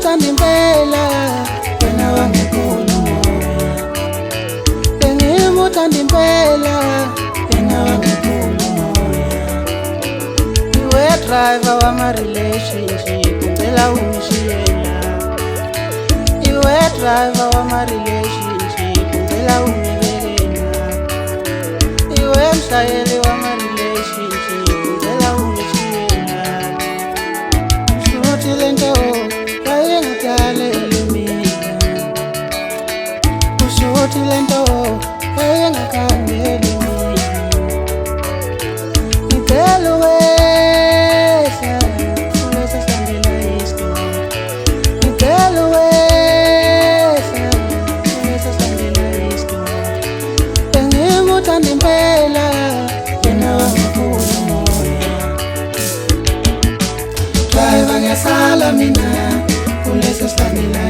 bengimuthanda impela wena wangiphula umoya, bengimuthanda impela wena wangiphula umoya. Iwe driver wama-relationship ngicela ungishiyela, iwe driver wama-relationship ngicela ungibekela, iwe mshayeli wama-relationship ngicela ungishiyela. Ushuthi lento wayengidalele mina, ushuthi lento wayengakhandeli mina. Ngicela uwehla kulesa sihambela isikole, ngicela uwehla kulesa sihambela isikole. Bengimuthanda impela yena wangiphula umoya. Driver ngiyasala mina kulesa sihambela